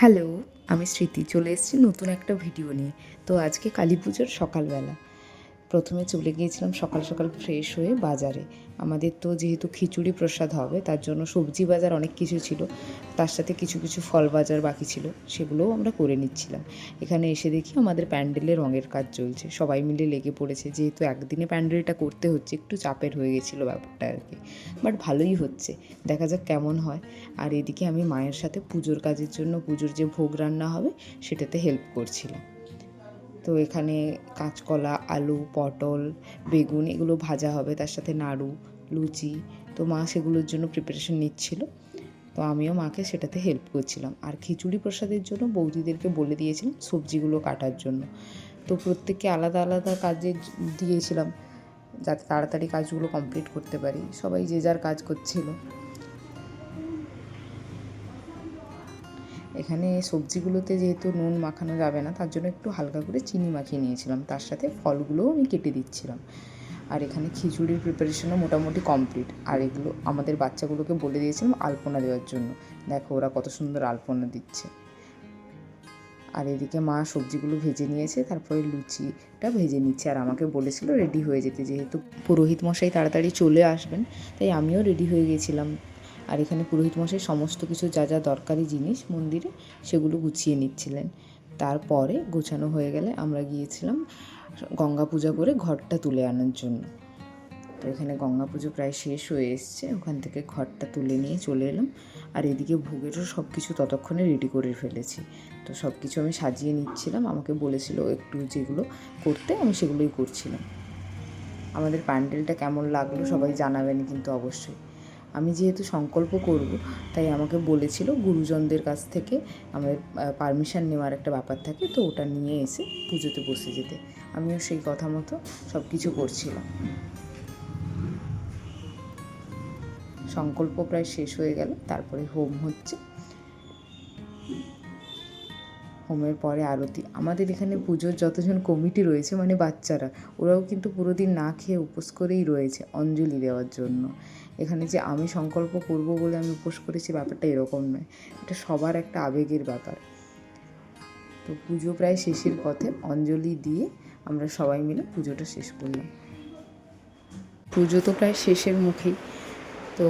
Hello, আমি স্মৃতি চলে এসেছি নতুন একটা ভিডিও নিয়ে। তো আজকে কালী পুজোর সকালবেলা প্রথমে চলে গিয়েছিলাম সকাল সকাল ফ্রেশ হয়ে বাজারে। আমাদের তো যেহেতু খিচুড়ি প্রসাদ হবে তার জন্য সবজি বাজার অনেক কিছু ছিল, তার সাথে কিছু কিছু ফল বাজার বাকি ছিল, সেগুলোও আমরা করে নিচ্ছিলাম। এখানে এসে দেখি আমাদের প্যান্ডেলে রঙের কাজ চলছে, সবাই মিলে লেগে পড়েছে। যেহেতু একদিনে প্যান্ডেলটা করতে হচ্ছে, একটু চাপের হয়ে গেছিলো ব্যাপারটা আর কি, বাট ভালোই হচ্ছে, দেখা যাক কেমন হয়। আর এদিকে আমি মায়ের সাথে পুজোর কাজের জন্য, পুজোর যে ভোগ রান্না হবে সেটাতে হেল্প করছিলাম। তো এখানে কাঁচকলা, আলু, পটল, বেগুন এগুলো ভাজা হবে, তার সাথে নাড়ু, লুচি। তো মা সেগুলোর জন্য প্রিপারেশন নিচ্ছিল, তো আমিও মাকে সেটাতে হেল্প করছিলাম। আর খিচুড়ি প্রসাদের জন্য বৌদিদেরকে বলে দিয়েছিলাম সবজিগুলো কাটার জন্য। তো প্রত্যেককে আলাদা আলাদা কাজে দিয়েছিলাম যাতে তাড়াতাড়ি কাজগুলো কমপ্লিট করতে পারি। সবাই যে যার কাজ করছিল। এখানে সবজিগুলোতে যেহেতু নুন মাখানো যাবে না, তার জন্য একটু হালকা করে চিনি মাখিয়ে নিয়েছিলাম, তার সাথে ফলগুলোও আমি কেটে দিচ্ছিলাম। আর এখানে খিচুড়ির প্রিপারেশনও মোটামুটি কমপ্লিট। আর এগুলো আমাদের বাচ্চাগুলোকে বলে দিয়েছিলাম আলপনা দেওয়ার জন্য। দেখো ওরা কত সুন্দর আলপনা দিচ্ছে। আর এদিকে মা সবজিগুলো ভেজে নিয়েছে, তারপরে লুচিটা ভেজে নিচ্ছে। আর আমাকে বলেছিল রেডি হয়ে যেতে, যেহেতু পুরোহিত মশাই তাড়াতাড়ি চলে আসবেন, তাই আমিও রেডি হয়ে গেছিলাম। আর এখানে পুরোহিত মশাই সমস্ত কিছু যা যা দরকারি জিনিস মন্দিরে সেগুলো গুছিয়ে নিচ্ছিলেন। তারপরে গোছানো হয়ে গেলে আমরা গিয়েছিলাম গঙ্গা পূজা করে ঘরটা তুলে আনার জন্য। তো এখানে গঙ্গা পুজো প্রায় শেষ হয়ে এসছে, ওখান থেকে ঘরটা তুলে নিয়ে চলে এলাম। আর এদিকে ভোগেরও সব কিছু ততক্ষণে রেডি করে ফেলেছি। তো সব কিছু আমি সাজিয়ে নিচ্ছিলাম, আমাকে বলেছিল একটু যেগুলো করতে, আমি সেগুলোই করছিলাম। আমাদের প্যান্ডেলটা কেমন লাগলো সবাই জানাবেন কিন্তু অবশ্যই। আমি যেহেতু সংকল্প করব, তাই আমাকে বলেছিল গুরুজনদের কাছ থেকে আমাদের পারমিশন নেওয়ার একটা ব্যাপার থাকে, তো ওটা নিয়ে এসে পুজোতে বসে যেতে। আমিও সেই কথা মতো সব কিছু করছিলাম। সংকল্প প্রায় শেষ হয়ে গেল, তারপরে হোম হচ্ছে। হোমের পরে আরতি। আমাদের এখানে পুজোর যতজন কমিটি রয়েছে, মানে বাচ্চারা, ওরাও কিন্তু পুরো দিন না খেয়ে উপোস করেই রয়েছে অঞ্জলি দেওয়ার জন্য। এখানে যে আমি সংকল্প করব বলে আমি উপোস করেছি, ব্যাপারটা এরকম নয়, এটা সবার একটা আবেগের ব্যাপার। তো পুজো প্রায় শেষের পথে, অঞ্জলি দিয়ে আমরা সবাই মিলে পুজোটা শেষ করলাম। পুজো তো প্রায় শেষের মুখেই। তো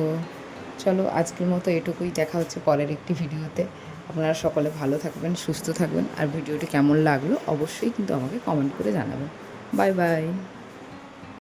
চলো আজকের মতো এটুকুই, দেখা হচ্ছে পরের একটি ভিডিওতে। আপনারা সকলে ভালো থাকবেন, সুস্থ থাকবেন। আর ভিডিওটি কেমন লাগলো অবশ্যই কিন্তু আমাকে কমেন্ট করে জানাবেন। Bye bye.